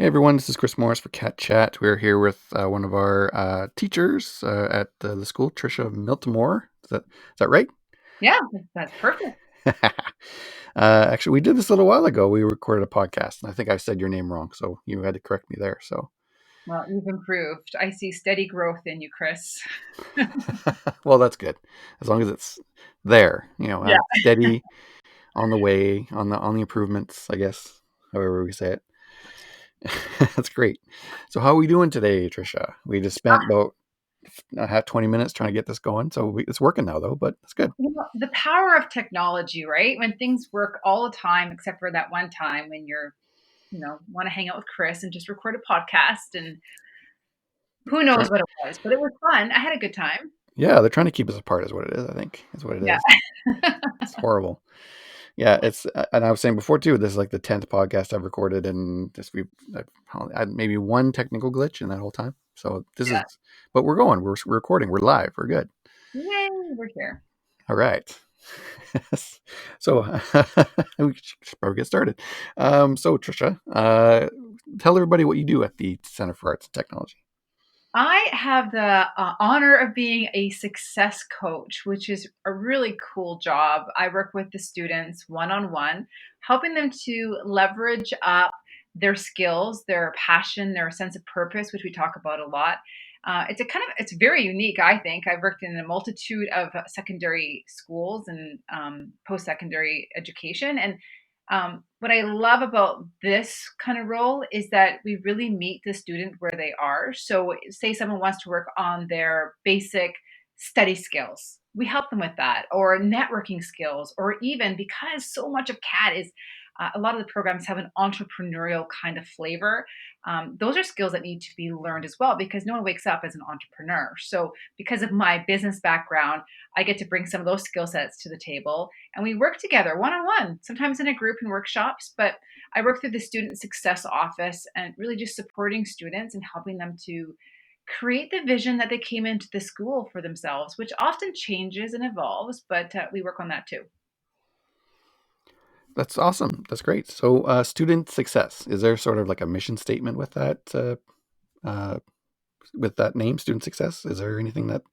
Hey everyone, this is Chris Morris for Cat Chat. We're here with one of our teachers at the school, Trisha Miltimore. Is that right? Yeah, that's perfect. Actually, we did this a little while ago. We recorded a podcast, and I think I said your name wrong, so you had to correct me there. So, Well, you've improved. I see steady growth in you, Chris. well, that's good as long as it's there. Yeah. Steady on the way, on the improvements. I guess, however we say it. That's great. So, how are we doing today, Trisha? We just spent about I had 20 minutes trying to get this going. So it's working now, though, but it's good. The power of technology, right? When things work all the time, except for that one time when want to hang out with Chris and just record a podcast, and who Try, knows what it was, but it was fun. I had a good time. yeah, they're trying to keep us apart, is what it is, I think, is what it Yeah. is. It's horrible. Yeah, and I was saying before, too, this is like the 10th podcast I've recorded, and I've had maybe one technical glitch in that whole time. So Yeah. but we're going, we're recording, we're live, we're good. Yay, we're here. All right. So we should probably get started. So, Trisha, tell everybody what you do at the Center for Arts and Technology. I have the honor of being a success coach, which is a really cool job. I work with the students one on one, helping them to leverage up their skills, their passion, their sense of purpose, which we talk about a lot. It's very unique, I think. I've worked in a multitude of secondary schools and post secondary education. And what I love about this kind of role is that we really meet the student where they are. So, say someone wants to work on their basic study skills, we help them with that, or networking skills, or even because so much of CAT is a lot of the programs have an entrepreneurial kind of flavor. Those are skills that need to be learned as well because no one wakes up as an entrepreneur. So, because of my business background, I get to bring some of those skill sets to the table and we work together one on one, sometimes in a group in workshops. But I work through the student success office and really just supporting students and helping them to create the vision that they came into the school for themselves, which often changes and evolves, but we work on that too. That's awesome. That's great. So, student success, is there sort of like a mission statement uh, with that name, student success? Is there anything that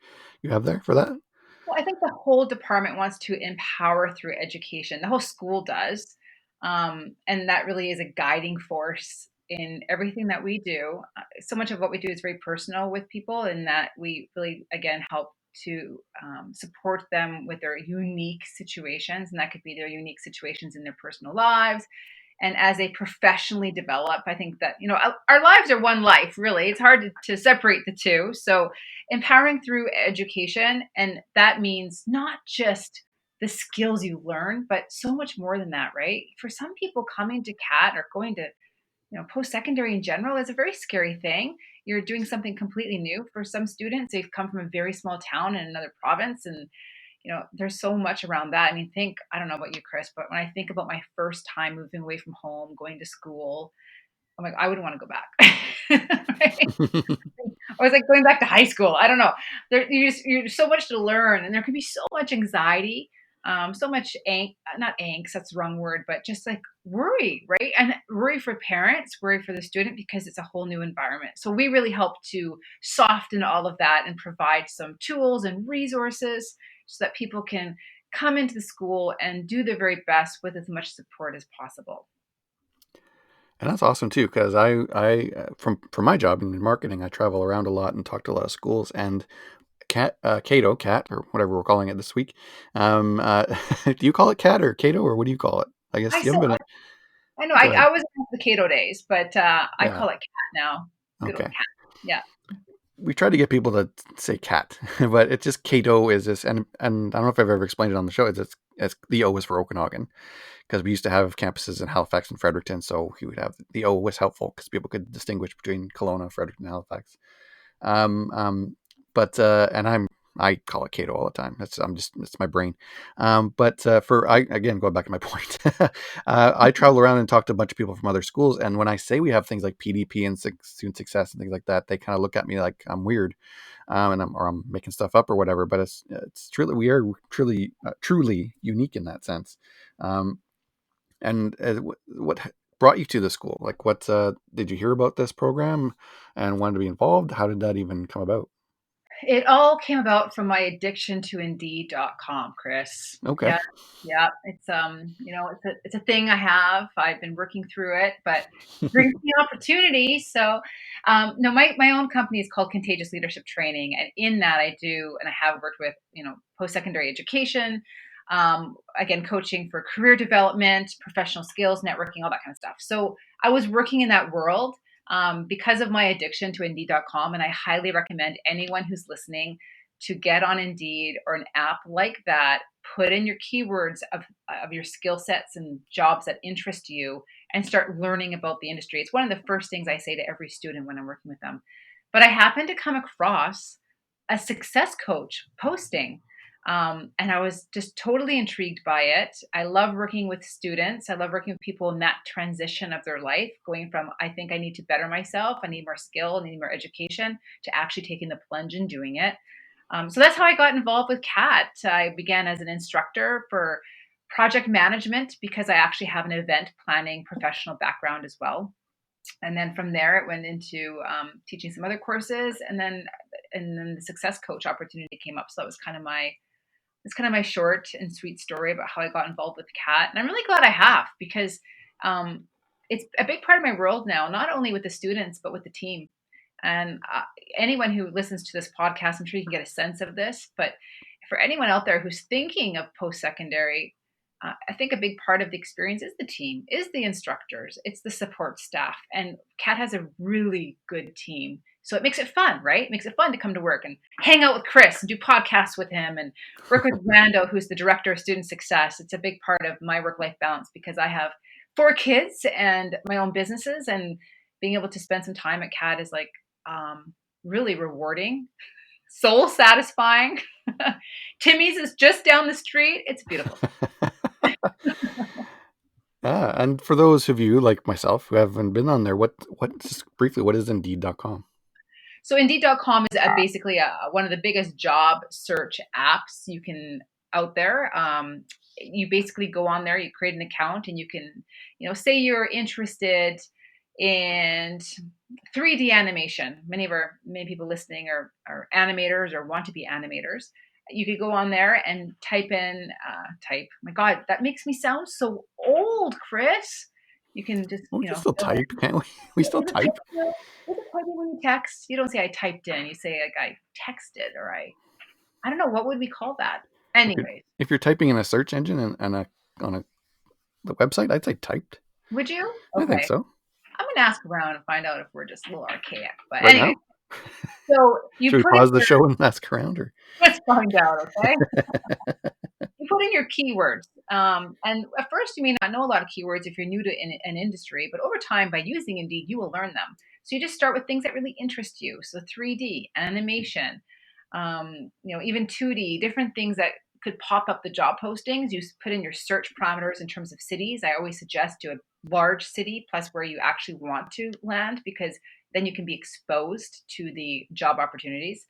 you have there for that? Well, I think the whole department wants to empower through education. The whole school does. And that really is a guiding force in everything that we do. So much of what we do is very personal with people, in that we really, again, help to support them with their unique situations. And that could be their unique situations in their personal lives. And as they professionally develop, I think that, our lives are one life, really. It's hard to separate the two. So, empowering through education, and that means not just the skills you learn, but so much more than that, right? For some people, coming to CAT or going to post secondary in general is a very scary thing. You're doing something completely new. For some students, they've come from a very small town in another province, and there's so much around that. I mean, I don't know about you, Chris, but when I think about my first time moving away from home, going to school, I'm like, I wouldn't want to go back. Right? I was like going back to high school. I don't know. You're so much to learn, and there can be so much anxiety, so much not angst, that's the wrong word, but just like worry, right? And worry for parents, worry for the student because it's a whole new environment. So we really help to soften all of that and provide some tools and resources so that people can come into the school and do their very best with as much support as possible. And that's awesome too, because from my job in marketing, I travel around a lot and talk to a lot of schools. And Cat, or whatever we're calling it this week. Do you call it Cat or Cato, or what do you call it? I I guess you so haven't been. I know Go ahead. I was in the Cato days, but I Yeah. call it cat now. Good old Okay. cat. Yeah. We try to get people to say cat, but it's just Cato is this, and I don't know if I've ever explained it on the show. It's the O is for Okanagan, because we used to have campuses in Halifax and Fredericton, so he would have the O was helpful because people could distinguish between Kelowna, Fredericton, and Halifax. Um, um, but and I call it Cato all the time. It's my brain. But for I again going back to my point, I travel around and talk to a bunch of people from other schools, and when I say we have things like PDP and student success and things like that, they kind of look at me like I'm weird, and I'm making stuff up or whatever. But it's truly we are truly unique in that sense. Um, and what brought you to the school? Like, what did you hear about this program and wanted to be involved? How did that even come about? It all came about from my addiction to Indeed.com, Chris. Okay. Yeah, yeah. It's it's a thing I have. I've been working through it, but it brings me opportunity. So, no, my own company is called Contagious Leadership Training, and in that I do, and I have worked with post secondary education, again coaching for career development, professional skills, networking, all that kind of stuff. So I was working in that world because of my addiction to Indeed.com. And I highly recommend anyone who's listening to get on Indeed or an app like that, put in your keywords of your skill sets and jobs that interest you, and start learning about the industry. It's one of the first things I say to every student when I'm working with them. But I happened to come across a success coach posting. And I was just totally intrigued by it. I love working with students. I love working with people in that transition of their life, going from, I think I need to better myself, I need more skill, I need more education, to actually taking the plunge and doing it. So that's how I got involved with CAT. I began as an instructor for project management because I actually have an event planning professional background as well. And then from there, it went into teaching some other courses, and then the success coach opportunity came up. So that was kind of my it's kind of my short and sweet story about how I got involved with CAT. And I'm really glad I have, because um, it's a big part of my world now, not only with the students, but with the team. And anyone who listens to this podcast, I'm sure you can get a sense of this. But for anyone out there who's thinking of post secondary, I think a big part of the experience is the team, is the instructors, it's the support staff. And CAT has a really good team. So it makes it fun, right? It makes it fun to come to work and hang out with Chris and do podcasts with him and work with Rando, who's the director of student success. It's a big part of my work life balance because I have 4 kids and my own businesses, and being able to spend some time at CAT is like really rewarding, soul satisfying. Timmy's is just down the street. It's beautiful. Yeah, and for those of you like myself who haven't been on there, what just briefly, what is Indeed.com? So Indeed.com is basically one of the biggest job search apps you can out there. You basically go on there, you create an account, and you can, say you're interested in 3D animation. Many people listening are animators or want to be animators. You could go on there and type. My God, that makes me sound so old, Chris. You can just, Well, we can still type, can't we? We still type. is it typing when you text? You don't say I typed in. You say like I texted, or I don't know, what would we call that? If you're, Anyways, if you're typing in a search engine and on the website, I'd say typed. would you? I think Okay. so. I'm gonna ask around and find out if we're just a little archaic. But Right anyway, now, so you should we put in pause the your show and ask around, or let's find out, okay? You put in your keywords. And at first, you may not know a lot of keywords if you're new to an industry, but over time, by using Indeed, you will learn them. So you just start with things that really interest you. So 3D, animation, even 2D, different things that could pop up the job postings. You put in your search parameters in terms of cities. I always suggest to a large city plus where you actually want to land, because then you can be exposed to the job opportunities.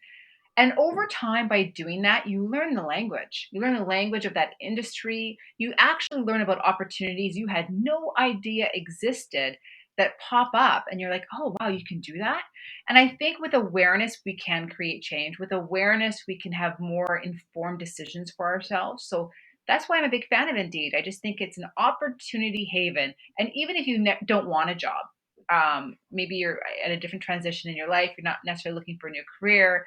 And over time, by doing that, you learn the language. You learn the language of that industry. You actually learn about opportunities you had no idea existed that pop up. And you're like, oh, wow, you can do that. And I think with awareness, we can create change. With awareness, we can have more informed decisions for ourselves. So that's why I'm a big fan of Indeed. I just think it's an opportunity haven. And even if you don't want a job, maybe you're at a different transition in your life, you're not necessarily looking for a new career,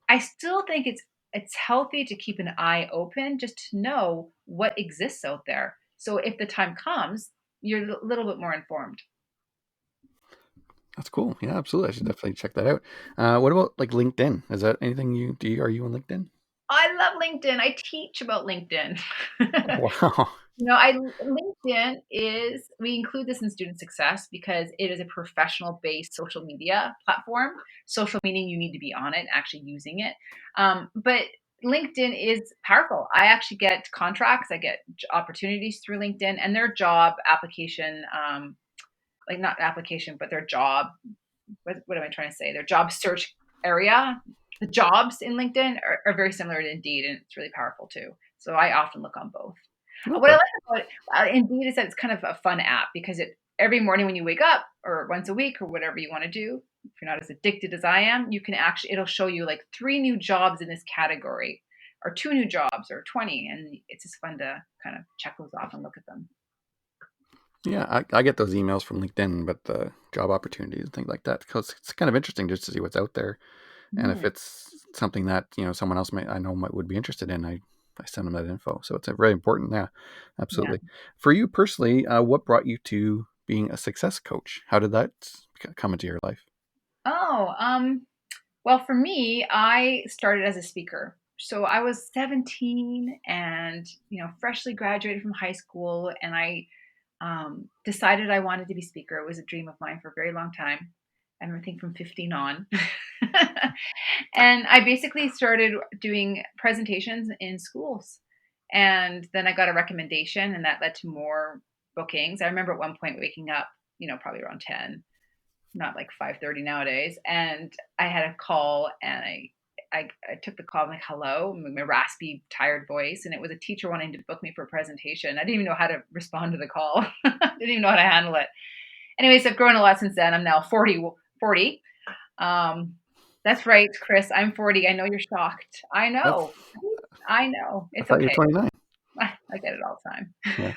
I still think it's healthy to keep an eye open just to know what exists out there. So if the time comes, you're a little bit more informed. that's cool. Yeah, absolutely. I should definitely check that out. What about like LinkedIn? Is that anything you do? Are you on LinkedIn? I love LinkedIn. I teach about LinkedIn. Wow. LinkedIn is, we include this in student success because it is a professional based social media platform. Social meaning you need to be on it, actually using it. But LinkedIn is powerful. I actually get contracts, I get opportunities through LinkedIn, and their job application, like not application, but their job, what am I trying to say? Their job search area, the jobs in LinkedIn are very similar to Indeed, and it's really powerful too. So I often look on both. What I Okay. like about Indeed is that it's kind of a fun app because every morning when you wake up, or once a week, or whatever you want to do, if you're not as addicted as I am, you can actually, it'll show you like 3 new jobs in this category, or 2 new jobs, or 20. And it's just fun to kind of check those off and look at them. Yeah, I get those emails from LinkedIn, but the job opportunities and things like that, because it's kind of interesting just to see what's out there. And if Mm, it's something that, someone else might, I know might would be interested in, I send them that info. So it's a very important. Yeah, yeah. absolutely. For you personally, what brought you to being a success coach? How did that come into your life? Oh, well, for me, I started as a speaker. So I was 17 and, freshly graduated from high school, and I decided I wanted to be speaker. It was a dream of mine for a very long time. I think from 15 on. And I basically started doing presentations in schools. And then I got a recommendation, and that led to more bookings. I remember at one point waking up, probably around 10, not like 5:30 nowadays. And I had a call, and I took the call. I'm like, hello, my raspy, tired voice. And it was a teacher wanting to book me for a presentation. I didn't even know how to respond to the call. Didn't even know how to handle it. Anyways, I've grown a lot since then. I'm now 40. 40. Um, that's right, Chris. I'm 40. I know you're shocked. I That's, know. I know. I It's thought you were okay. 29. I get it all the time. Yeah.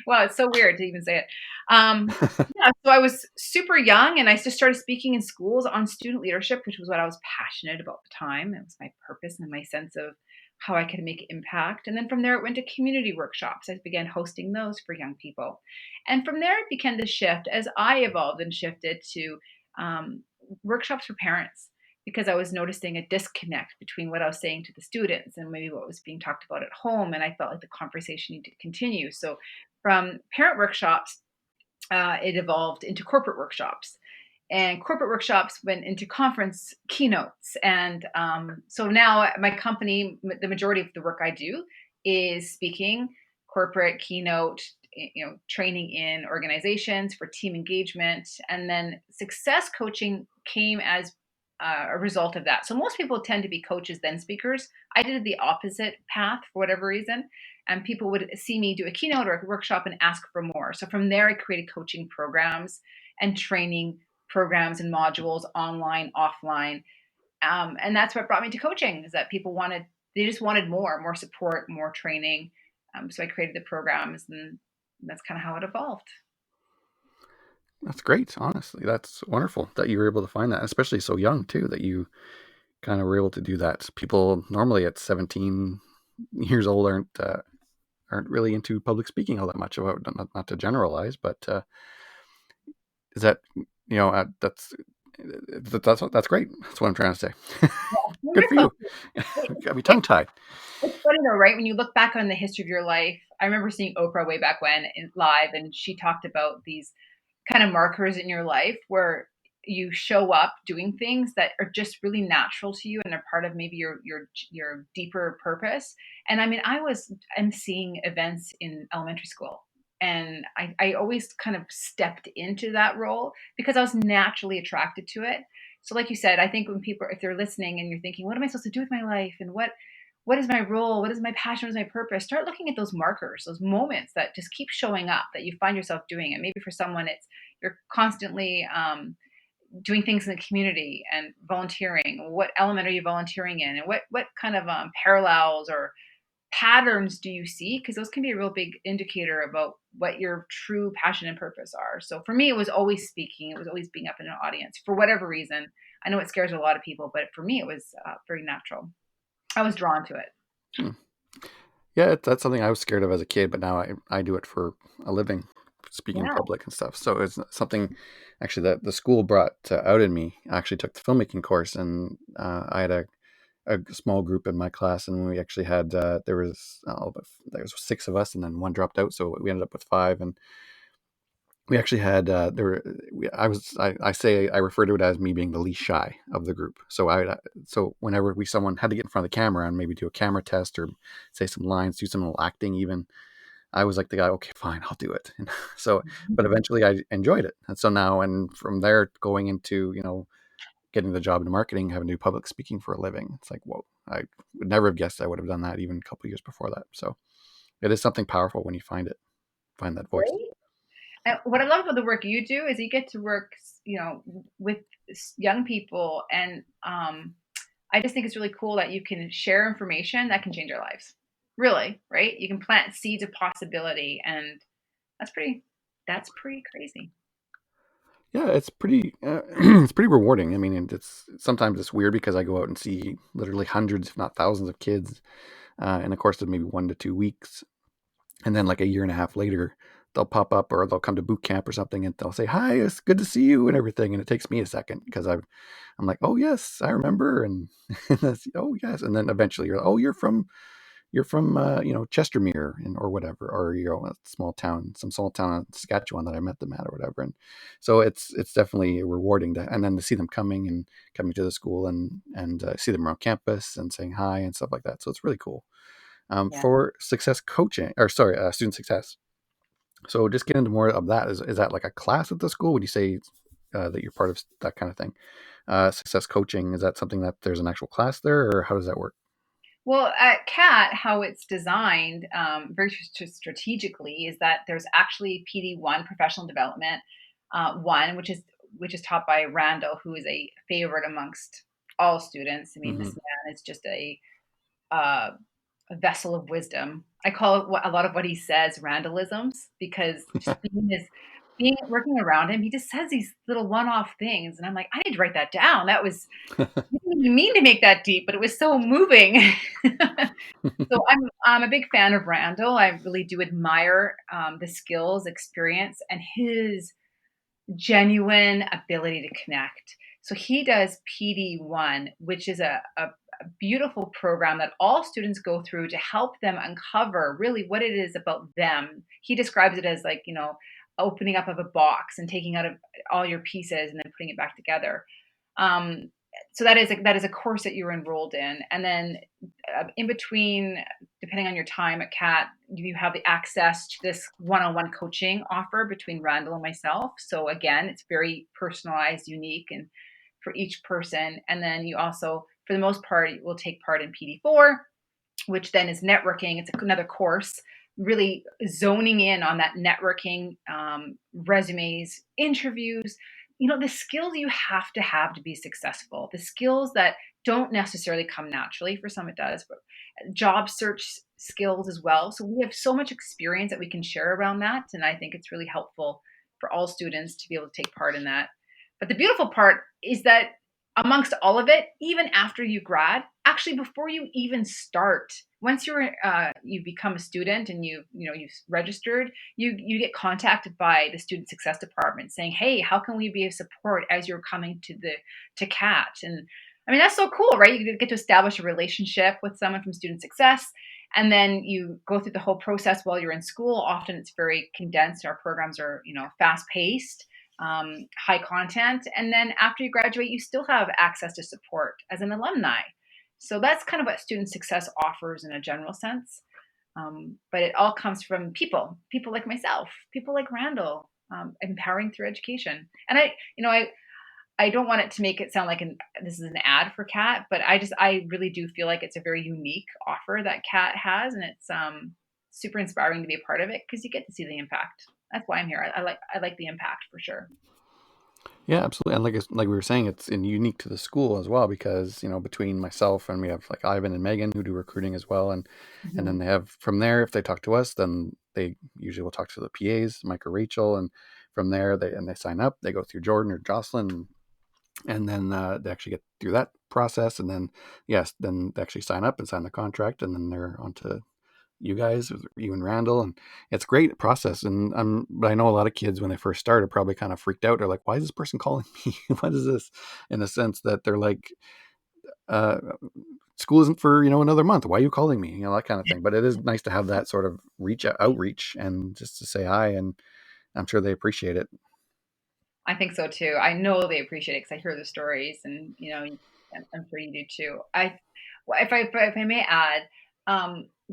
Well, it's so weird to even say it. Yeah, so I was super young, and I just started speaking in schools on student leadership, which was what I was passionate about at the time. It was my purpose and my sense of how I could make impact. And then from there, it went to community workshops. I began hosting those for young people. And from there, it began to shift as I evolved and shifted to um, workshops for parents, because I was noticing a disconnect between what I was saying to the students and maybe what was being talked about at home. And I felt like the conversation needed to continue. So from parent workshops, it evolved into corporate workshops. And corporate workshops went into conference keynotes. And so now my company, the majority of the work I do is speaking, corporate keynote, training in organizations for team engagement. And then success coaching came as a result of that. So most people tend to be coaches, then speakers. I did the opposite path for whatever reason. And people would see me do a keynote or a workshop and ask for more. So from there, I created coaching programs and training programs and modules, online, offline. And that's what brought me to coaching, is that they just wanted more support, more training. So I created the programs, and that's kind of how it evolved. That's great. Honestly, that's wonderful that you were able to find that, especially so young too, that you kind of were able to do that. People normally at 17 years old aren't really into public speaking all that much. Not to generalize, but is that that's great. That's what I'm trying to say. Well, Good you're for so you. Got me tongue tied. It's funny though, right? When you look back on the history of your life, I remember seeing Oprah way back when live, and she talked about these kind of markers in your life where you show up doing things that are just really natural to you and are part of maybe your deeper purpose. And I mean, I was emceeing events in elementary school, and I always kind of stepped into that role because I was naturally attracted to it. So like you said, I think when people, if they're listening and you're thinking, what am I supposed to do with my life, and what is my role? What is my passion? What is my purpose? Start looking at those markers, those moments that just keep showing up that you find yourself doing it. Maybe for someone, it's you're constantly doing things in the community and volunteering. What element are you volunteering in? And what kind of parallels or patterns do you see? Because those can be a real big indicator about what your true passion and purpose are. So for me, it was always speaking. It was always being up in an audience for whatever reason. I know it scares a lot of people, but for me, it was very natural. I was drawn to it. Hmm. Yeah, that's something I was scared of as a kid, but now I do it for a living, speaking in Yeah. public and stuff. So it's something actually that the school brought out in me. I actually took the filmmaking course, and I had a small group in my class, and we actually had there was 6 of us, and then one dropped out, so we ended up with 5, and we actually had I say I refer to it as me being the least shy of the group. So whenever someone had to get in front of the camera and maybe do a camera test or say some lines, do some little acting even, I was like the guy, okay, fine, I'll do it. And so, but eventually I enjoyed it. And so now, and from there going into, getting the job in marketing, having to do public speaking for a living, it's like, whoa, I would never have guessed I would have done that even a couple of years before that. So it is something powerful when you find that voice. Right? And what I love about the work you do is you get to work, with young people, and I just think it's really cool that you can share information that can change their lives. Really, right? You can plant seeds of possibility, and that's pretty. That's pretty crazy. Yeah, it's pretty it's pretty rewarding. I mean, and it's sometimes it's weird because I go out and see literally hundreds, if not thousands, of kids in the course of maybe 1 to 2 weeks, and then like a year and a half later, they'll pop up or they'll come to boot camp or something, and they'll say, "Hi, it's good to see you," and everything. And it takes me a second because I'm like, "Oh yes, I remember," and that's, "Oh yes," and then eventually you're, "Oh, you're from Chestermere or whatever, or a small town, some small town in Saskatchewan that I met them at or whatever." And so it's definitely rewarding to, and then to see them coming to the school and see them around campus and saying hi and stuff like that. So it's really cool. Yeah. For success coaching, or sorry, student success. So just get into more of that. Is that like a class at the school? Would you say that you're part of that kind of thing? Success coaching, is that something that there's an actual class there, or how does that work? Well, at CAT, how it's designed very strategically is that there's actually PD1, professional development one, which is taught by Randall, who is a favorite amongst all students. I mean, Hmm. this man is just uh, a vessel of wisdom. I call it a lot of what he says Randallisms, because just being working around him, he just says these little one-off things, and I'm like, I need to write that down. That was I didn't even mean to make that deep, but it was so moving. So I'm a big fan of Randall. I really do admire the skills, experience, and his genuine ability to connect. So he does PD1, which is a beautiful program that all students go through to help them uncover really what it is about them. He describes it as like, opening up of a box and taking out of all your pieces and then putting it back together. Um, so that is a course that you're enrolled in, and then in between, depending on your time at CAT, you have the access to this one-on-one coaching offer between Randall and myself. So again, it's very personalized, unique, and for each person. And then you also, for the most part, will take part in PD4, which then is networking. It's another course, really zoning in on that networking, resumes, interviews, the skills you have to be successful, the skills that don't necessarily come naturally. For some, it does, but job search skills as well. So we have so much experience that we can share around that. And I think it's really helpful for all students to be able to take part in that. But the beautiful part is that amongst all of it, even after you grad, actually before you even start, once you become a student and you've registered, you get contacted by the student success department saying, "Hey, how can we be of support as you're coming to CAT?" And I mean, that's so cool, right? You get to establish a relationship with someone from student success, and then you go through the whole process while you're in school. Often it's very condensed. Our programs are, fast paced, high content. And then after you graduate, you still have access to support as an alumni. So that's kind of what student success offers in a general sense. But it all comes from people like myself, people like Randall, empowering through education. And I don't want it to make it sound like this is an ad for CAT, but I really do feel like it's a very unique offer that CAT has, and it's super inspiring to be a part of it because you get to see the impact. That's why I'm here. I like the impact for sure. Yeah, absolutely. And like we were saying, it's unique to the school as well because between myself and we have like Ivan and Megan who do recruiting as well, and Mhm. then they have from there if they talk to us, then they usually will talk to the PAs, Mike or Rachel, and from there they sign up. They go through Jordan or Jocelyn, and then they actually get through that process, and then yes, then they actually sign up and sign the contract, and then they're on to you guys, you and Randall, and it's a great process. And but I know a lot of kids when they first start are probably kind of freaked out. They're like, "Why is this person calling me? What is this?" In a sense that they're like, uh, "School isn't for another month. Why are you calling me?" That kind of thing. But it is nice to have that sort of outreach and just to say hi, and I'm sure they appreciate it. I think so too. I know they appreciate it because I hear the stories, and I'm sure you do too. Well, if I may add,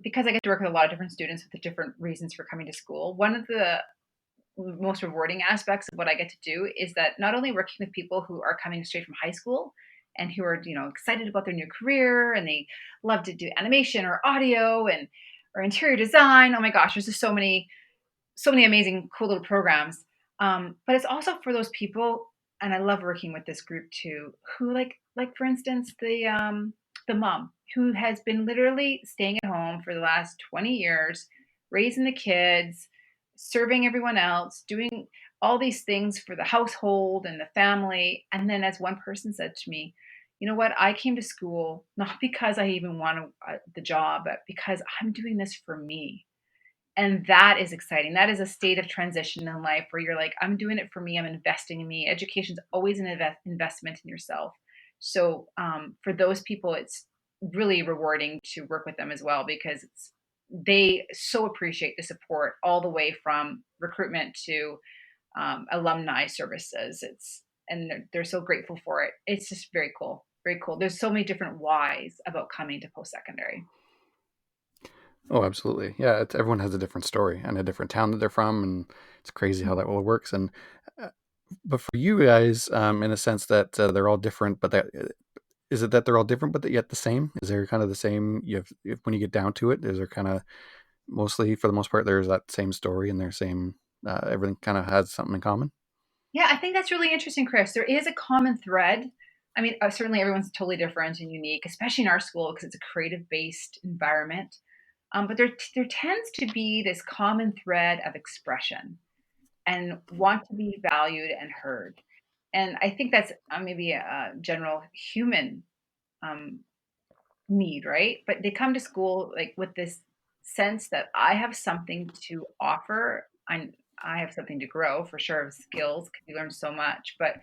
because I get to work with a lot of different students with the different reasons for coming to school. One of the most rewarding aspects of what I get to do is that not only working with people who are coming straight from high school and who are excited about their new career and they love to do animation or audio and or interior design. Oh my gosh, there's just so many amazing, cool little programs. But it's also for those people, and I love working with this group too, who like for instance, the mom who has been literally staying at home for the last 20 years, raising the kids, serving everyone else, doing all these things for the household and the family. And then, as one person said to me, you know what? I came to school not because I even want the job, but because I'm doing this for me. And that is exciting. That is a state of transition in life where you're like, I'm doing it for me. I'm investing in me. Education's always an investment in yourself. So for those people, it's really rewarding to work with them as well because they so appreciate the support all the way from recruitment to alumni services. They're so grateful for it. It's just very cool. Very cool. There's so many different whys about coming to post secondary. Oh, absolutely. Yeah, everyone has a different story and a different town that they're from, and it's crazy how that all works. And uh, but for you guys, in a sense that they're all different, but that is it that they're all different, but that yet the same? Is there kind of the same? You have when you get down to it, is there kind of mostly, for the most part, there's that same story and their same everything kind of has something in common? Yeah, I think that's really interesting, Chris. There is a common thread. I mean, certainly everyone's totally different and unique, especially in our school because it's a creative-based environment. But there tends to be this common thread of expression and want to be valued and heard. And I think that's maybe a general human um, need, right? But they come to school like with this sense that I have something to offer. I have something to grow for sure of skills because you learn so much, but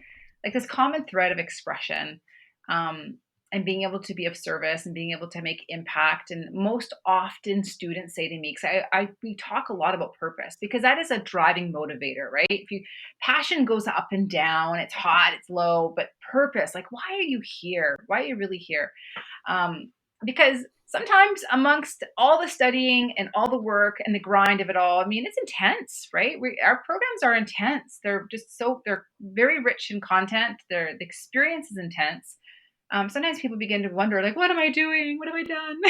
like this common thread of expression, um, and being able to be of service and being able to make impact. And most often students say to me, because we talk a lot about purpose because that is a driving motivator, right? If you passion goes up and down, it's hot, it's low, but purpose, like why are you here? Why are you really here? Because sometimes amongst all the studying and all the work and the grind of it all, I mean, it's intense, right? Our programs are intense. They're very rich in content. The experience is intense. Sometimes people begin to wonder, like, what am I doing? What have I done?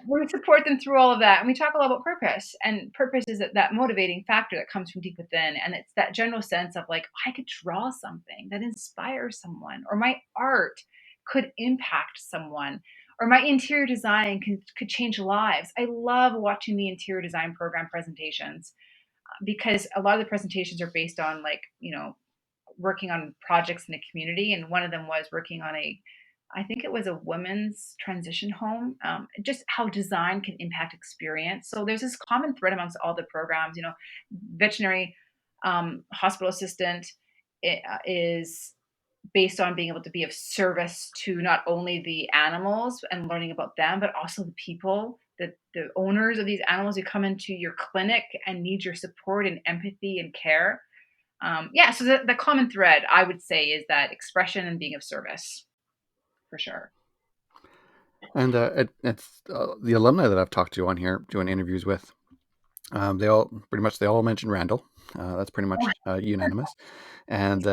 We support them through all of that, and we talk a lot about purpose. And purpose is that motivating factor that comes from deep within, and it's that general sense of like, I could draw something that inspires someone, or my art could impact someone, or my interior design could change lives. I love watching the interior design program presentations because a lot of the presentations are based on like working on projects in the community, and one of them was working on I think it was a women's transition home. Just how design can impact experience. So there's this common thread amongst all the programs. Veterinary hospital assistant is based on being able to be of service to not only the animals and learning about them, but also the people, the owners of these animals who come into your clinic and need your support and empathy and care. Yeah, so the common thread I would say is that expression and being of service for sure. And it's the alumni that I've talked to on here doing interviews with. They all mention Randall. That's pretty much unanimous, and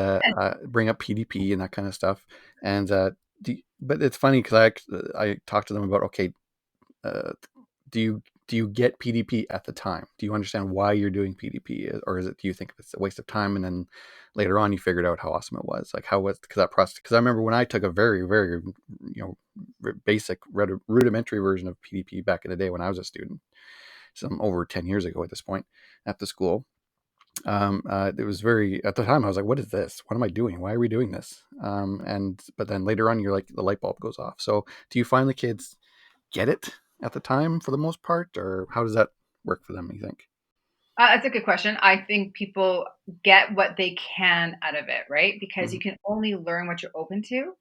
bring up PDP and that kind of stuff. And but it's funny because I talked to them about, okay, uh, do you get PDP at the time? Do you understand why you're doing PDP, or is it, do you think it's a waste of time and then later on you figured out how awesome it was? Like how was, because that process? Because I remember when I took a very very basic rudimentary version of PDP back in the day when I was a student, some over 10 years ago at this point, at the school. It was very, at the time I was like, what is this? What am I doing? Why are we doing this? But then later on you're like, the light bulb goes off. So do you find the kids get it at the time for the most part, or how does that work for them, you think? That's a good question. I think people get what they can out of it, right? Because you Mhm. can only learn what you're open to.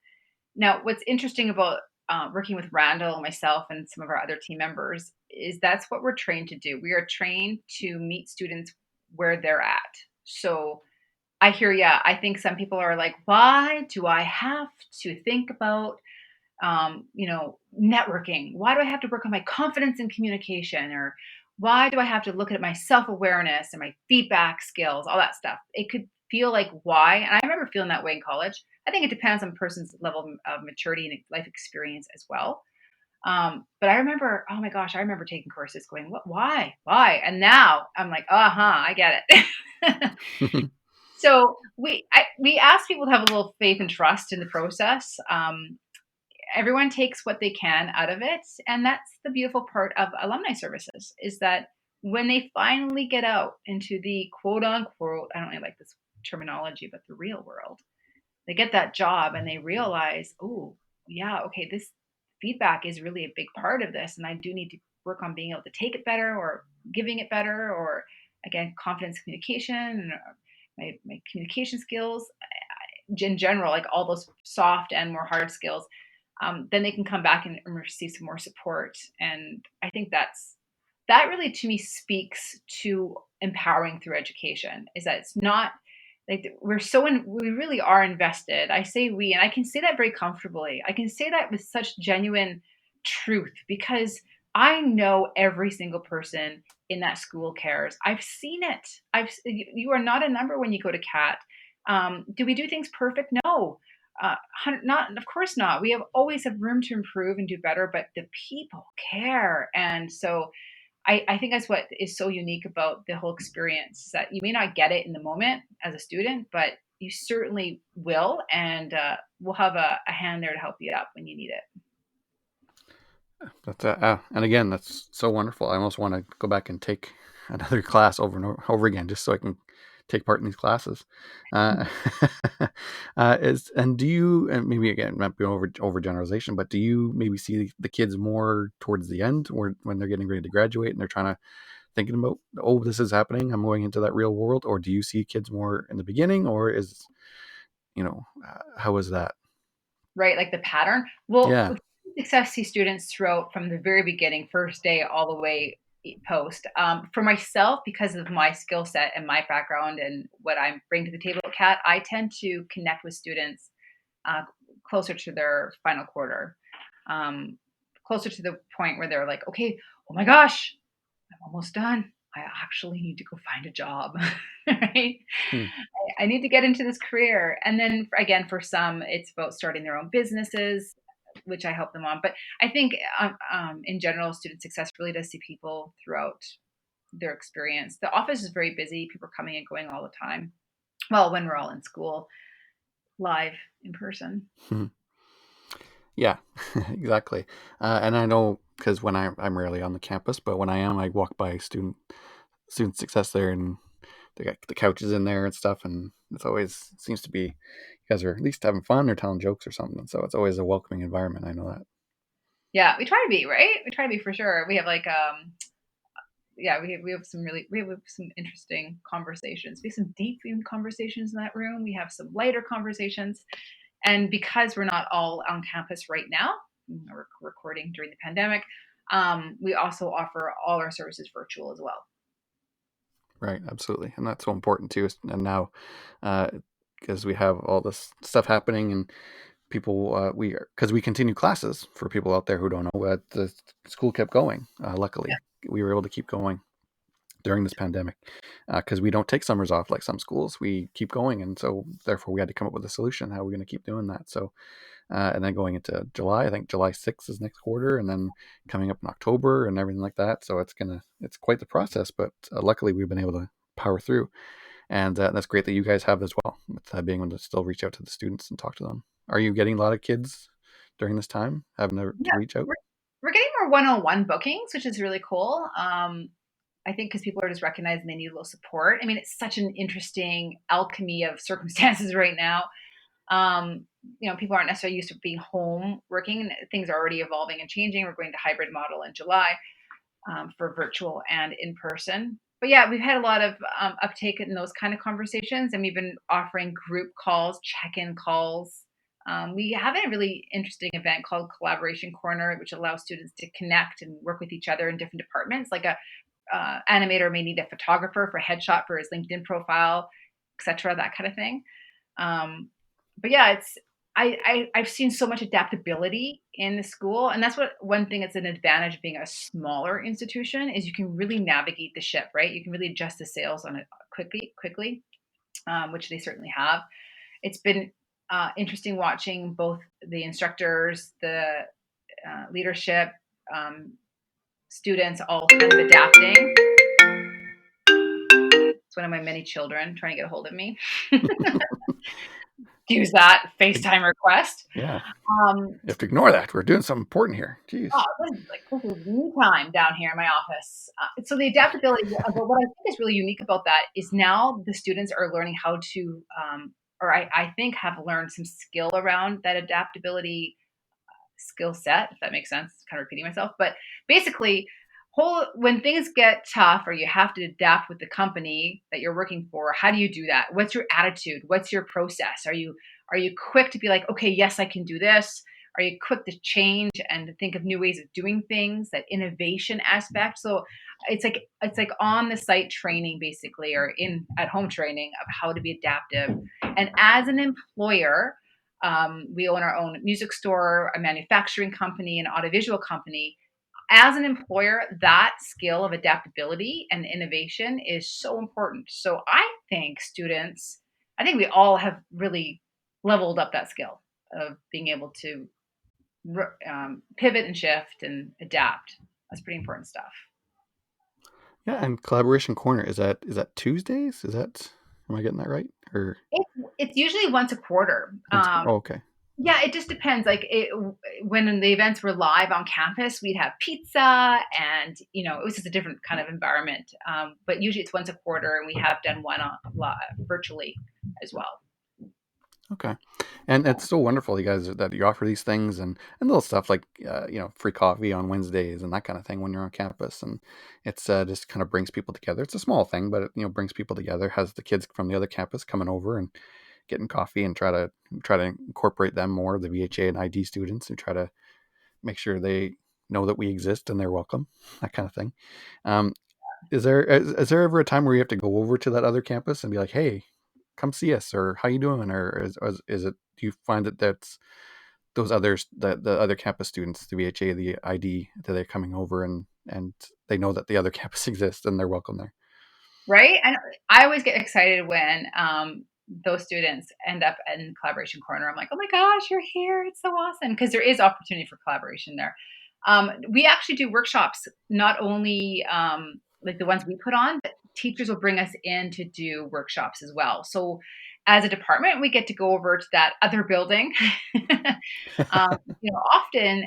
Now, what's interesting about working with Randall, myself, and some of our other team members is that's what we're trained to do. We are trained to meet students where they're at. So I hear, yeah, I think some people are like, why do I have to think about networking? Why do I have to work on my confidence in communication? Or why do I have to look at my self awareness and my feedback skills, all that stuff? It could feel like why. And I remember feeling that way in college. I think it depends on a person's level of maturity and life experience as well. But I remember, oh my gosh, I remember taking courses going, what, why? And now I'm like, I get it. So we ask people to have a little faith and trust in the process. Everyone takes what they can out of it, and that's the beautiful part of alumni services is that when they finally get out into the quote unquote, I don't really like this terminology, but the real world, they get that job and they realize, oh, yeah, okay, this feedback is really a big part of this. And I do need to work on being able to take it better or giving it better, or again, confidence communication and my communication skills in general, like all those soft and more hard skills. Then they can come back and receive some more support. And I think that really to me speaks to empowering through education is that it's not like we really are invested. I say we, and I can say that very comfortably. I can say that with such genuine truth because I know every single person in that school cares. I've seen it. You are not a number when you go to CAT. Do we do things perfect? No. Not, of course not. We have always have room to improve and do better, but the people care. And so I think that's what is so unique about the whole experience that you may not get it in the moment as a student, but you certainly will. And we'll have a hand there to help you up when you need it. That's and again, that's so wonderful. I almost want to go back and take another class over and over again, just so I can take part in these classes. Uh, is and do you, and maybe again, not be over generalization, but do you maybe see the kids more towards the end, or when they're getting ready to graduate and they're trying to thinking about, oh, this is happening, I'm going into that real world, or do you see kids more in the beginning, or is how is that? Right? Like the pattern. Well, Yeah. with success see students throughout from the very beginning, first day all the way post. For myself, because of my skill set and my background and what I bring to the table at CAT, I tend to connect with students uh, closer to their final quarter, um, closer to the point where they're like, okay, oh my gosh, I'm almost done. I actually need to go find a job, right? Hmm. I need to get into this career. And then again, for some, it's about starting their own businesses, which I help them on. But I think in general, student success really does see people throughout their experience. The office is very busy. People are coming and going all the time. Well, when we're all in school, live in person. Hmm. Yeah, exactly. And I know because when I'm rarely on the campus, but when I am, I walk by student success there, and they got the couches in there and stuff, and it's always seems to be you guys are at least having fun or telling jokes or something. So it's always a welcoming environment. I know that. Yeah, we try to be, right? We try to be for sure. We have like yeah, we have some interesting conversations. We have some deep conversations in that room. We have some lighter conversations. And because we're not all on campus right now, we're recording during the pandemic, we also offer all our services virtual as well. Right, absolutely, and that's so important too. And now, uh, because we have all this stuff happening, and people, we because we continue classes for people out there who don't know. The school kept going. Yeah. Luckily, we were able to keep going during this pandemic because we don't take summers off like some schools. We keep going, and so therefore we had to come up with a solution. How are we going to keep doing that? So, and then going into July, I think July 6th is next quarter, and then coming up in October and everything like that. So it's quite the process, but luckily we've been able to power through, and that's great that you guys have as well, with being able to still reach out to the students and talk to them. Are you getting a lot of kids during this time having Yeah, to reach out? we're getting more one-on-one bookings, which is really cool. I think because people are just recognizing they need a little support. I mean, it's such an interesting alchemy of circumstances right now. People aren't necessarily used to being home working. Things are already evolving and changing. We're going to hybrid model in July for virtual and in person. But yeah, we've had a lot of uptake in those kind of conversations, and we've been offering group calls, check-in calls. We have a really interesting event called Collaboration Corner, which allows students to connect and work with each other in different departments. Like a animator may need a photographer for a headshot for his LinkedIn profile, etc., that kind of thing. Um, but yeah, I've seen so much adaptability in the school, and that's what one thing that's an advantage of being a smaller institution is you can really navigate the ship, right? You can really adjust the sails on it quickly, which they certainly have. It's been interesting watching both the instructors, the leadership, um, students all kind of adapting. It's one of my many children trying to get a hold of me. Use that FaceTime request. Yeah, Um, you have to ignore that. We're doing something important here. oh, Jeez. this is me time down here in my office. So the adaptability, but what I think is really unique about that is now the students are learning how to, or I think have learned some skill around that adaptability skill set, if that makes sense. Kind of repeating myself, but basically, whole when things get tough or you have to adapt with the company that you're working for, how do you do that? What's your attitude? What's your process? Are you quick to be like, okay, yes, I can do this? Are you quick to change and to think of new ways of doing things? That innovation aspect. So it's like on the site training basically, or in at home training of how to be adaptive. And as an employer, we own our own music store, a manufacturing company, an audiovisual company. As an employer, that skill of adaptability and innovation is so important. So I think we all have really leveled up that skill of being able to pivot and shift and adapt. That's pretty important stuff. Yeah, and Collaboration Corner is that Tuesdays? Am I getting that right? Or It's usually once a quarter. once? Oh, okay. Yeah, it just depends. When the events were live on campus, we'd have pizza, and it was just a different kind of environment. But usually it's once a quarter, and we have done one virtually as well. Okay, and it's so wonderful, you guys, that you offer these things and little stuff like free coffee on Wednesdays and that kind of thing when you're on campus, and it's just kind of brings people together. It's a small thing, but it brings people together. Has the kids from the other campus coming over and getting coffee and try to incorporate them more, the VHA and ID students, and try to make sure they know that we exist and they're welcome, that kind of thing. Um, is there ever a time where you have to go over to that other campus and be like, hey, come see us, or how you doing, or is it, do you find that that's those others, the other campus students, the VHA, the ID, that they're coming over and they know that the other campus exists and they're welcome there? Right? And I always get excited when those students end up in collaboration corner. I'm like, oh my gosh, you're here! It's so awesome because there is opportunity for collaboration there. We actually do workshops, not only like the ones we put on, but teachers will bring us in to do workshops as well. So as a department, we get to go over to that other building. Often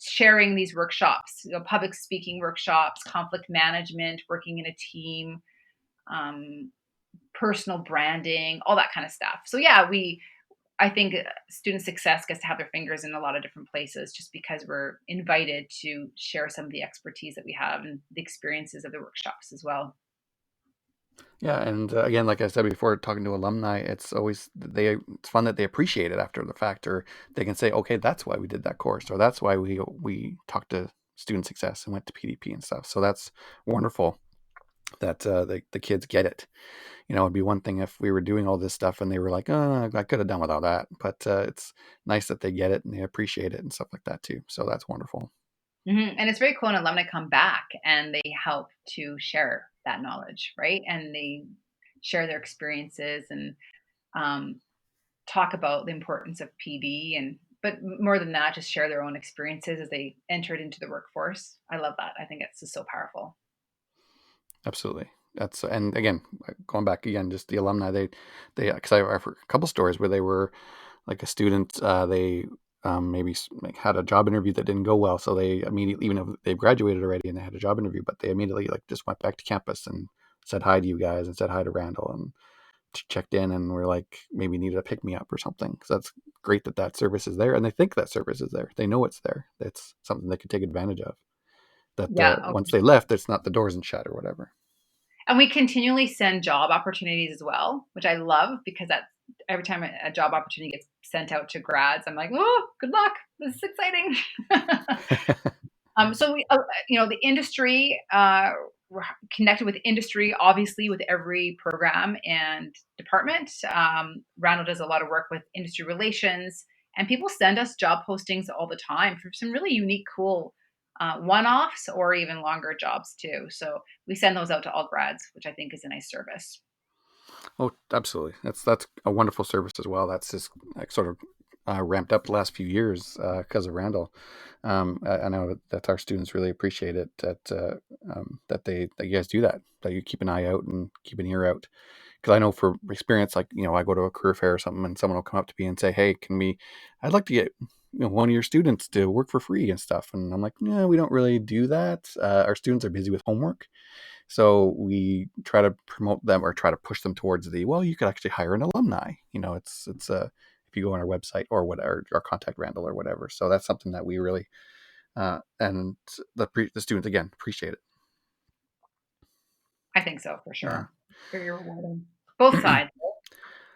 sharing these workshops, public speaking workshops, conflict management, working in a team, um, personal branding, all that kind of stuff. So yeah, I think student success gets to have their fingers in a lot of different places just because we're invited to share some of the expertise that we have and the experiences of the workshops as well. Yeah, and again, like I said before, talking to alumni, it's fun that they appreciate it after the fact, or they can say, okay, that's why we did that course, or that's why we talked to student success and went to PDP and stuff. So that's wonderful that the kids get it. It'd be one thing if we were doing all this stuff and they were like, oh, I could have done without that. But it's nice that they get it and they appreciate it and stuff like that too. So that's wonderful. And it's very cool when alumni come back and they help to share that knowledge, right? And they share their experiences and um, talk about the importance of PD, and but more than that, just share their own experiences as they entered into the workforce. I love that. I think it's just so powerful. Absolutely. And again, going back again, just the alumni, because I've heard a couple stories where they were like a student, they maybe like had a job interview that didn't go well. So they immediately, even if they've graduated already and they had a job interview, but they immediately like just went back to campus and said hi to you guys and said hi to Randall and checked in and were like, maybe needed a pick me up or something. So that's great that service is there, and they think that service is there. They know it's there. It's something they could take advantage of. That Yeah. once they left, it's not the doors and shut or whatever. And we continually send job opportunities as well, which I love because that's every time a job opportunity gets sent out to grads, I'm like, oh, good luck. This is exciting. So the industry, we're connected with industry, obviously, with every program and department. Randall does a lot of work with industry relations, and people send us job postings all the time for some really unique, cool one-offs or even longer jobs too. So we send those out to all grads, which I think is a nice service. Oh, absolutely. That's a wonderful service as well. That's just like sort of ramped up the last few years because of Randall. I know that our students really appreciate it, that you guys do that, that you keep an eye out and keep an ear out. Because I know for experience, like, I go to a career fair or something, and someone will come up to me and say, "Hey, I'd like to get one of your students to work for free and stuff." And I'm like, "No, we don't really do that. Our students are busy with homework, so we try to promote them or try to push them towards well, you could actually hire an alumni. It's if you go on our website or whatever, or contact Randall or whatever." So that's something that we really and the students again appreciate I think so for it. sure. Very rewarding. Both Yeah. sides.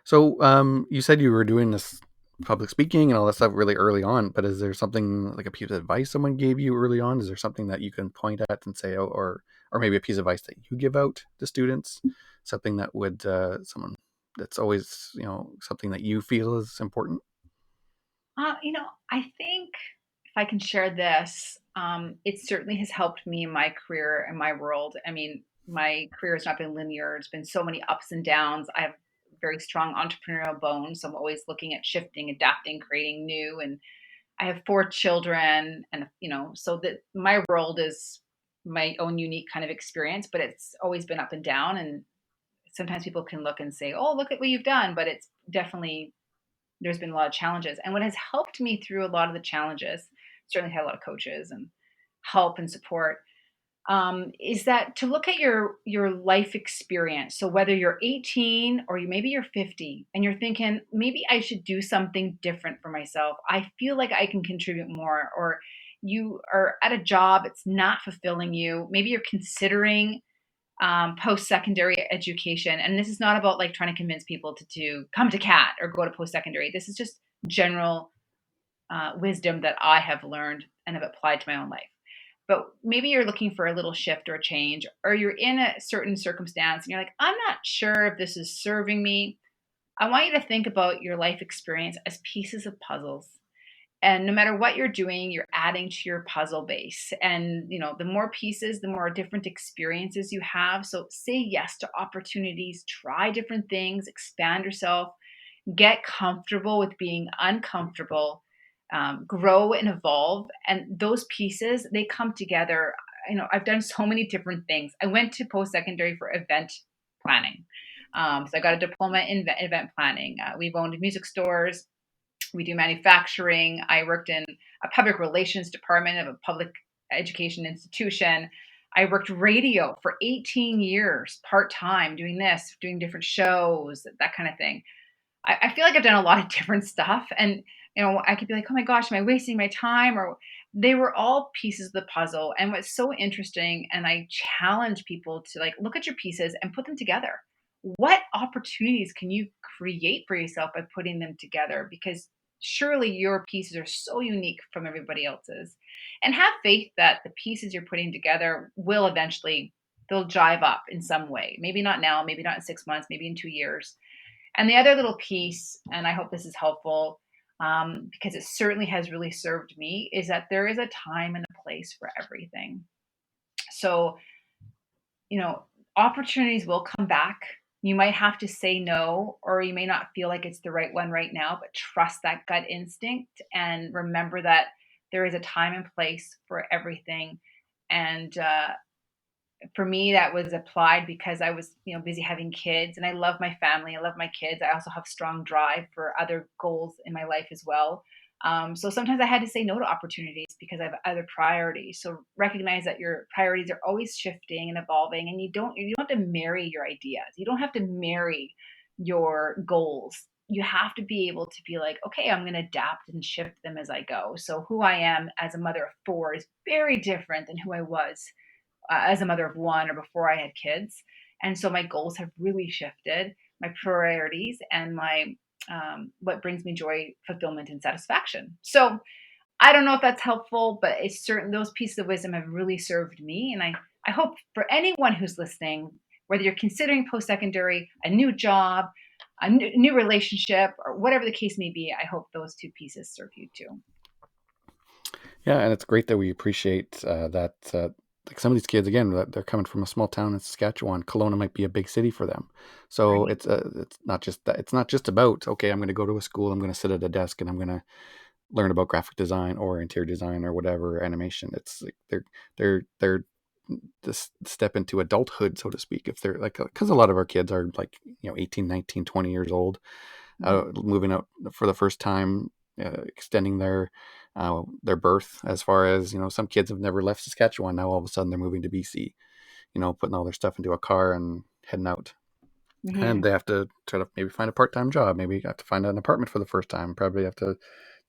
So, you said you were doing this public speaking and all that stuff really early on, but is there something like a piece of advice someone gave you early on? Is there something that you can point at and say, oh, or maybe a piece of advice that you give out to students, something that would someone that's always something that you feel is important? I think if I can share this, it certainly has helped me in my career and my world. I mean, my career has not been linear. It's been so many ups and downs. I have very strong entrepreneurial bones, so I'm always looking at shifting, adapting, creating new. And I have 4 children, and so that my world is my own unique kind of experience, but it's always been up and down. And sometimes people can look and say, "Oh, look at what you've done," but it's definitely there's been a lot of challenges. And what has helped me through a lot of the challenges, certainly had a lot of coaches and help and support, is that to look at your life experience. So whether you're 18 or maybe you're 50 and you're thinking, maybe I should do something different for myself. I feel like I can contribute more. Or you are at a job, it's not fulfilling you. Maybe you're considering post-secondary education, and this is not about like trying to convince people to come to CAT or go to post-secondary. This is just general wisdom that I have learned and have applied to my own life. But maybe you're looking for a little shift or a change, or you're in a certain circumstance and you're like, I'm not sure if this is serving me. I want you to think about your life experience as pieces of puzzles, and no matter what you're doing, you're adding to your puzzle base. And the more pieces, the more different experiences you have. So say yes to opportunities, try different things, expand yourself, get comfortable with being uncomfortable, grow and evolve. And those pieces, they come together. I've done so many different things. I went to post-secondary for event planning. So I got a diploma in event planning. We've owned music stores, we do manufacturing. I worked in a public relations department of a public education institution. I worked radio for 18 years, part time, doing this, doing different shows, that kind of thing. I feel like I've done a lot of different stuff. And, I could be like, oh my gosh, am I wasting my time? Or they were all pieces of the puzzle. And what's so interesting, and I challenge people to like look at your pieces and put them together. What opportunities can you create for yourself by putting them together? Because surely your pieces are so unique from everybody else's. And have faith that the pieces you're putting together will eventually they'll jive up in some way. Maybe not now, maybe not in 6 months, maybe in 2 years. And the other little piece, and I hope this is helpful, because it certainly has really served me, is that there is a time and a place for everything. So, you know, opportunities will come back. You might have to say no, or you may not feel like it's the right one right now, but trust that gut instinct and remember that there is a time and place for everything. And for me that was applied because I was busy having kids, and I love my family, I love my kids. I also have strong drive for other goals in my life as well. So sometimes I had to say no to opportunities because I have other priorities. So recognize that your priorities are always shifting and evolving, and you don't have to marry your ideas, you don't have to marry your goals. You have to be able to be like, okay, I'm going to adapt and shift them as I go. So who I am as a mother of 4 is very different than who I was as a mother of 1 or before I had kids. And so my goals have really shifted, my priorities, and my what brings me joy, fulfillment, and satisfaction. So I don't know if that's helpful, but it's certain those pieces of wisdom have really served me. And I hope for anyone who's listening, whether you're considering post secondary, a new job, a new relationship, or whatever the case may be, I hope those 2 pieces serve you too. Yeah, and it's great that we appreciate that. like some of these kids again, they're coming from a small town in Saskatchewan. Kelowna might be a big city for them, so Right. it's not just that. It's not just about, okay, I'm going to go to a school, I'm going to sit at a desk, and I'm going to learn about graphic design or interior design or whatever animation. It's like they're this step into adulthood, so to speak. If they're like, because a lot of our kids are like 18, 19, 20 years old, Mhm. moving out for the first time, extending their birth. As far as some kids have never left Saskatchewan. Now all of a sudden they're moving to BC. Putting all their stuff into a car and heading out, and Mhm. they have to try to maybe find a part-time job. Maybe have to find an apartment for the first time. Probably have to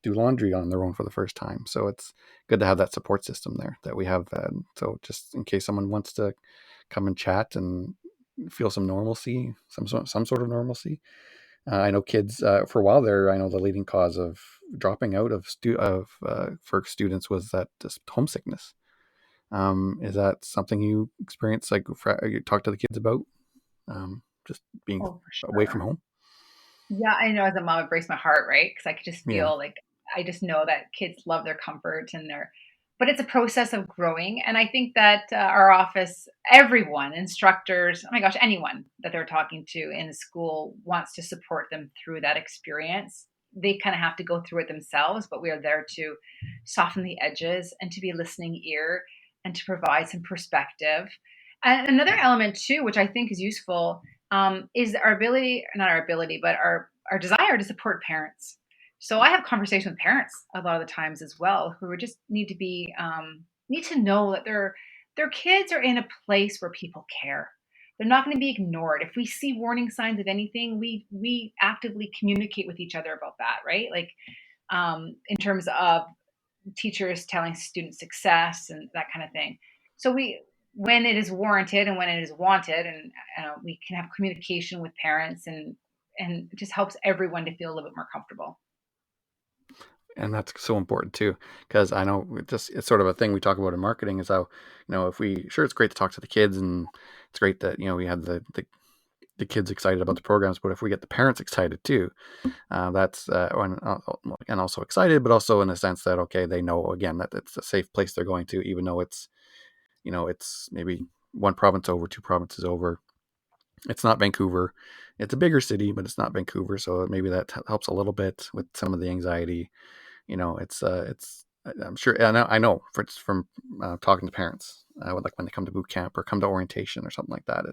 do laundry on their own for the first time. So it's good to have that support system there, that we have that. So just in case someone wants to come and chat and feel some normalcy, some sort of normalcy. I know kids, for a while there. I know the leading cause of dropping out for students was that just homesickness. Is that something you experience? Like, you talk to the kids about, just being Oh, for away from sure. home? Yeah, I know as a mom, it breaks my heart, right? Because I could just Yeah. feel like I just know that kids love their comfort and their, but it's a process of growing. And I think that our office, everyone, instructors, oh my gosh, anyone that they're talking to in the school wants to support them through that experience. They kind of have to go through it themselves, but we are there to soften the edges and to be a listening ear and to provide some perspective. And another element too, which I think is useful, is our ability, not our ability, but our desire to support parents. So I have conversations with parents a lot of the times as well, who just need to be need to know that their kids are in a place where people care. They're not going to be ignored. If we see warning signs of anything, we actively communicate with each other about that, right? Like in terms of teachers telling student success and that kind of thing. So when it is warranted and when it is wanted, and we can have communication with parents, and it just helps everyone to feel a little bit more comfortable. And that's so important too, because I know it's sort of a thing we talk about in marketing, is how, if we, sure, it's great to talk to the kids, and it's great that we have the kids excited about the programs, but if we get the parents excited too, that's and also excited, but also in the sense that, okay, they know again that it's a safe place they're going to, even though it's maybe one province over, two provinces over. It's not Vancouver. It's a bigger city, but it's not Vancouver, so maybe that helps a little bit with some of the anxiety. It's I'm sure, I know from talking to parents, like when they come to boot camp or come to orientation or something like that.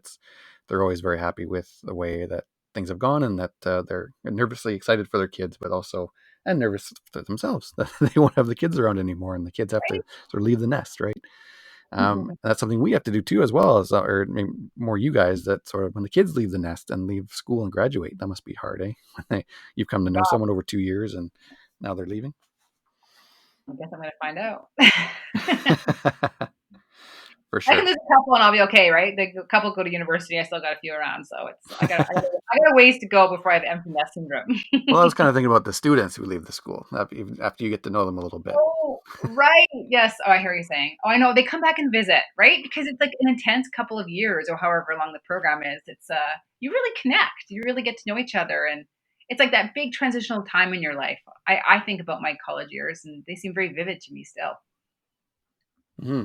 They're always very happy with the way that things have gone, and that they're nervously excited for their kids, but also and nervous for themselves that they won't have the kids around anymore, and the kids have to sort of leave the nest, right? Mhm. And that's something we have to do too, as well as, or maybe more you guys, that sort of when the kids leave the nest and leave school and graduate, that must be hard, eh? You've come to know someone over 2 years, and now they're leaving. I guess I'm going to find out. For I can sure. lose a couple and I'll be okay, right? The couple go to university. I still got a few around, so it's I got a ways to go before I have empty nest syndrome. Well, I was kind of thinking about the students who leave the school after you get to know them a little bit. Oh, right. Yes. Oh, I hear you saying. Oh, I know. They come back and visit, right? Because it's like an intense couple of years or however long the program is. It's you really connect. You really get to know each other, and it's like that big transitional time in your life. I think about my college years and they seem very vivid to me still. Hmm.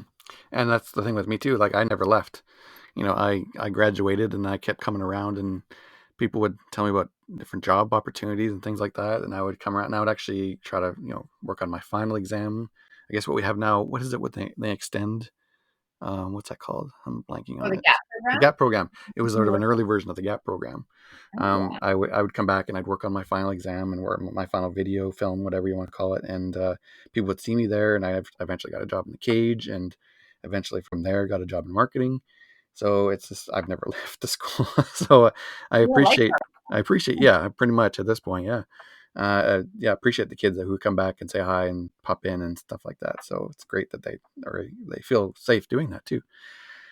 And that's the thing with me too. Like, I never left. I graduated and I kept coming around, and people would tell me about different job opportunities and things like that. And I would come around and I would actually try to, work on my final exam. I guess what we have now, what is it? What they extend? What's that called? I'm blanking Oh, on the it. GAP The program? GAP program. It was sort of More an early version of the GAP program. oh, yeah. I would come back and I'd work on my final exam and work my final video, film, whatever you want to call it. And people would see me there, and I eventually got a job in the cage, and eventually from there got a job in marketing. So it's just, I've never left the school. So I You're like appreciate, yeah, pretty much at this point, yeah. Yeah, appreciate the kids who come back and say hi and pop in and stuff like that. So it's great that they feel safe doing that too.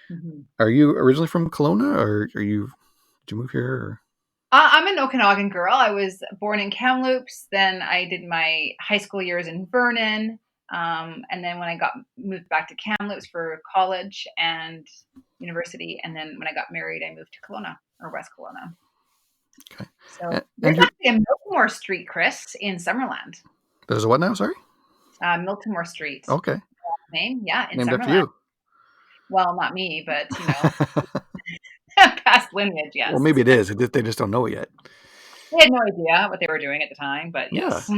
her. Are you originally from Kelowna, or did you move here? Or? I'm an Okanagan girl. I was born in Kamloops. Then I did my high school years in Vernon. And then when I got moved back to Kamloops for college and university, and then when I got married, I moved to Kelowna or West Kelowna. Okay, So and there's you're actually a Miltimore Street, Chris, in Summerland. there's a what now? Sorry. Miltimore Street Okay, name, yeah, in named after Summerland. you. Well, not me, but, past lineage, Well, yes. maybe it is. They just don't know it yet. They had no idea what they were doing at the time, but Yeah, yes.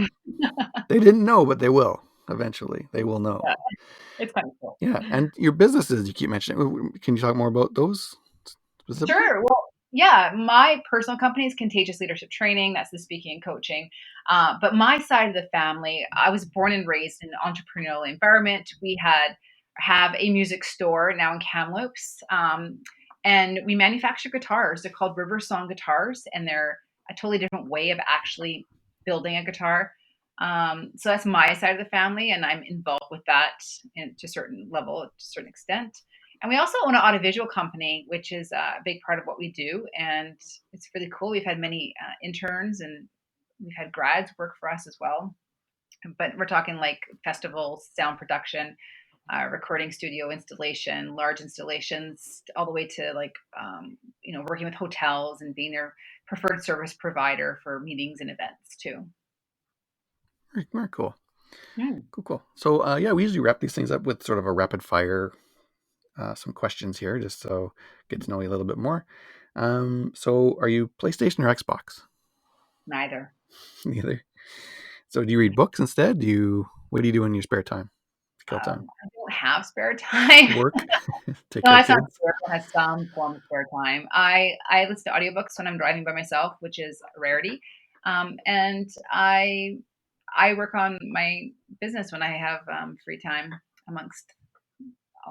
they didn't know, but they will eventually. They will know. Yeah, it's kind of cool. Yeah, and your businesses you keep mentioning. Can you talk more about those specifically? Sure. Well, yeah, my personal company is Contagious Leadership Training. That's the speaking and coaching. But my side of the family, I was born and raised in an entrepreneurial environment. We have a music store now in Kamloops, and we manufacture guitars. They're called River Song guitars, and they're a totally different way of actually building a guitar. So that's my side of the family, and I'm involved with that to a certain level, to a certain extent. And we also own an audiovisual company, which is a big part of what we do. And it's really cool. We've had many interns and we've had grads work for us as well. But we're talking like festivals, sound production, recording studio installation, large installations, all the way to like, working with hotels and being their preferred service provider for meetings and events too. Very, very cool. Hmm. Cool, cool. So, yeah, we usually wrap these things up with sort of a rapid fire, some questions here, just so get to know you a little bit more. So, are you PlayStation or Xbox? Neither. Neither. So, do you read books instead? What do you do in your spare time to kill time? I don't have spare time. Work, take No, care of that's not kids. true. Everyone has some form of spare time. I listen to audiobooks when I'm driving by myself, which is a rarity. And I work on my business when I have free time amongst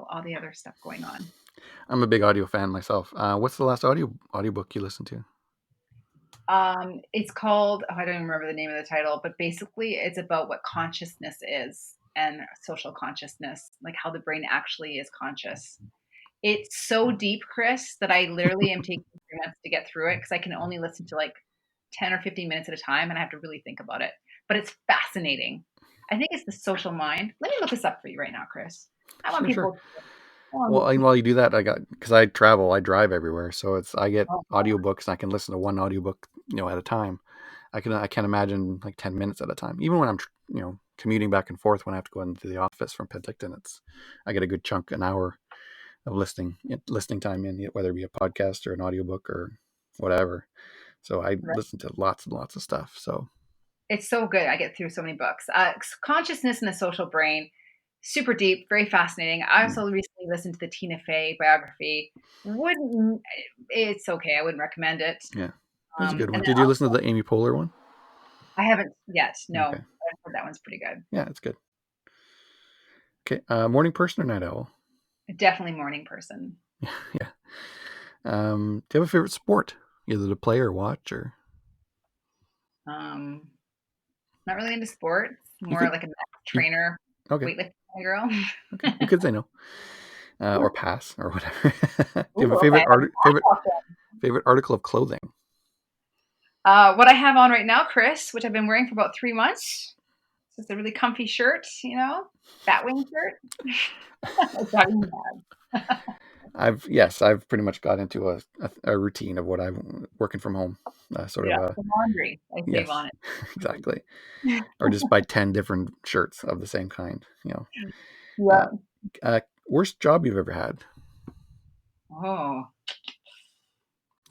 all the other stuff going on. I'm a big audio fan myself. What's the last audiobook you listened to? It's called, oh, I don't even remember the name of the title, but basically it's about what consciousness is and social consciousness, like how the brain actually is conscious. It's so deep, Chris, that I literally am taking 3 months to get through it because I can only listen to like 10 or 15 minutes at a time and I have to really think about it. But it's fascinating. I think it's the social mind. Let me look this up for you right now, Chris. I want Sure, sure. people. I want Well, and while you do that, because I travel, I drive everywhere, so I get oh, audiobooks and I can listen to one audiobook, at a time. I can't imagine like 10 minutes at a time. Even when I'm, commuting back and forth when I have to go into the office from Penticton, I get a good chunk, an hour of listening time in, whether it be a podcast or an audiobook or whatever. So I right. listen to lots and lots of stuff. So It's so good. I get through so many books. Consciousness and the Social Brain, super deep, very fascinating. I mm, also recently listened to the Tina Fey biography. Wouldn't It's okay. I wouldn't recommend it. yeah, that's a good And one. then Did you listen to the Amy Poehler one? I haven't yet. No, Okay, I've heard that one's pretty good. yeah, it's good. Okay, morning person or night owl? Definitely morning person. Yeah. Do you have a favorite sport, either to play or watch, or Um, Not really into sports. you More could like a you trainer, okay, weightlifting kind of girl. okay, you could say no, or pass or whatever. Do you have Ooh, a okay. favorite article of clothing? What I have on right now, Chris, which I've been wearing for about 3 months. It's just a really comfy shirt, Batwing shirt. It's driving me mad. I've pretty much got into a routine of what I'm working from home, sort of Yeah, a the laundry I save yes, on exactly, it. or just buy 10 different shirts of the same kind. Uh, Yeah. Worst job you've ever had? Oh.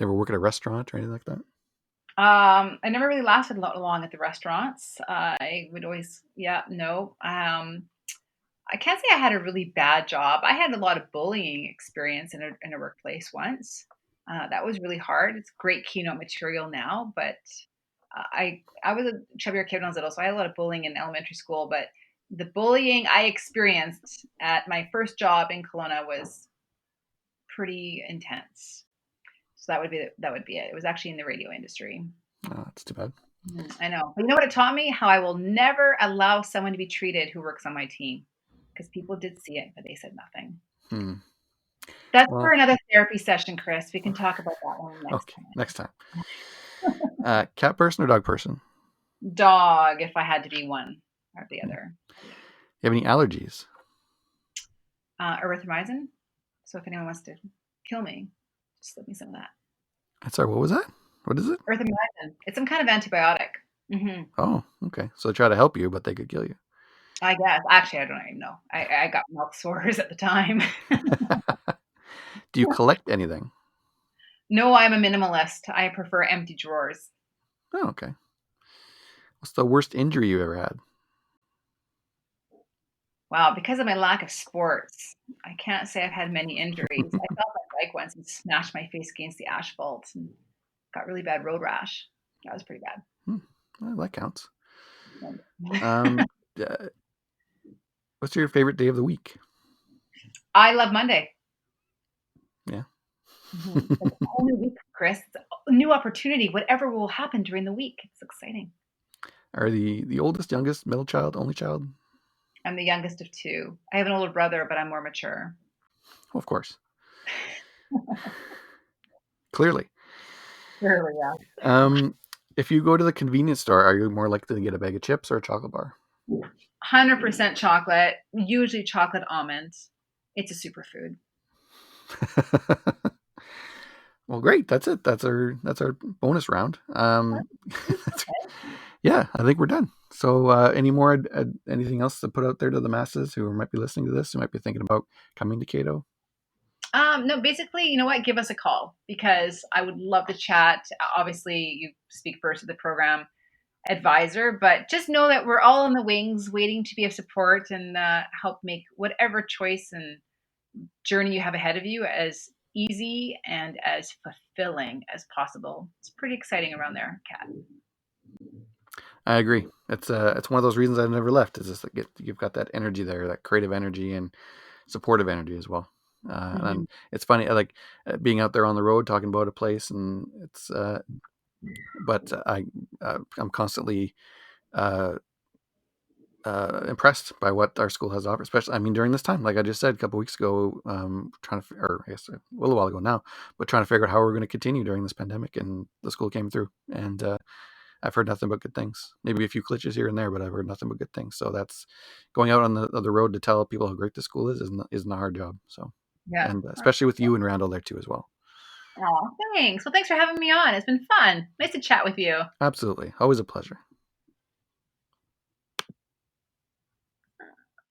Ever work at a restaurant or anything like that? I never really lasted long at the restaurants. I would always, yeah, no. I can't say I had a really bad job. I had a lot of bullying experience in a workplace once. That was really hard. It's great keynote material now, but I was a chubbier kid when I was little, so I had a lot of bullying in elementary school. But the bullying I experienced at my first job in Kelowna was pretty intense. So that would be it. It was actually in the radio industry. Oh, that's too bad. I know. But you know what it taught me? How I will never allow someone to be treated who works on my team. Because people did see it, but they said nothing. Hmm. That's for Well, another therapy session, Chris. We can talk about that one next okay, next time. Cat person or dog person? time. Dog, if I had to be one or the Yeah. other. You have any allergies? Erythromycin. So if anyone wants to kill me, just slip me some of that. Sorry, what was that? What is it? Erythromycin. It's some kind of antibiotic. Hmm. Oh, okay. So they try to help you, but they could kill you. I guess. Actually, I don't even know. I got mouth sores at the time. Do you collect anything? No, I'm a minimalist. I prefer empty drawers. Oh, okay. What's the worst injury you've ever had? Wow, because of my lack of sports, I can't say I've had many injuries. I fell off my bike once and smashed my face against the asphalt and got really bad road rash. That was pretty bad. Hmm, well, that counts. And Uh, what's your favorite day of the week? I love Monday. Yeah. It's a whole new week, Chris. It's a new opportunity. Whatever will happen during the week. It's exciting. Are the oldest, youngest, middle child, only child? I'm the youngest of two. I have an older brother, but I'm more mature. Well, of course. Clearly. Clearly, yeah. Um, if you go to the convenience store, are you more likely to get a bag of chips or a chocolate bar? 100% chocolate, usually chocolate almonds. It's a superfood. Well, great. That's it. That's our bonus round. That's, yeah, I think we're done. So, any more anything else to put out there to the masses who might be listening to this, who might be thinking about coming to Cato? No, basically, you know what? Give us a call because I would love to chat. Obviously, you speak first to the program advisor, but just know that we're all in the wings waiting to be of support and help make whatever choice and journey you have ahead of you as easy and as fulfilling as possible. It's pretty exciting around there, Kat. I agree. It's one of those reasons I've never left. Is just like you've got that energy there, that creative energy and supportive energy as well. Mm-hmm. And it's funny, I like being out there on the road talking about a place, and it's but I'm constantly uh, impressed by what our school has to offer. Especially, I mean, during this time, like I just said a couple weeks ago, trying to, or I guess a little while ago now, but trying to figure out how we're going to continue during this pandemic, and the school came through, and I've heard nothing but good things. Maybe a few glitches here and there, but I've heard nothing but good things. So that's going out on the road to tell people how great the school is isn't a hard job. So, Yeah. and especially with you and Randall there too as well. Oh, thanks. Well, thanks for having me on. It's been fun. Nice to chat with you. Absolutely, always a pleasure.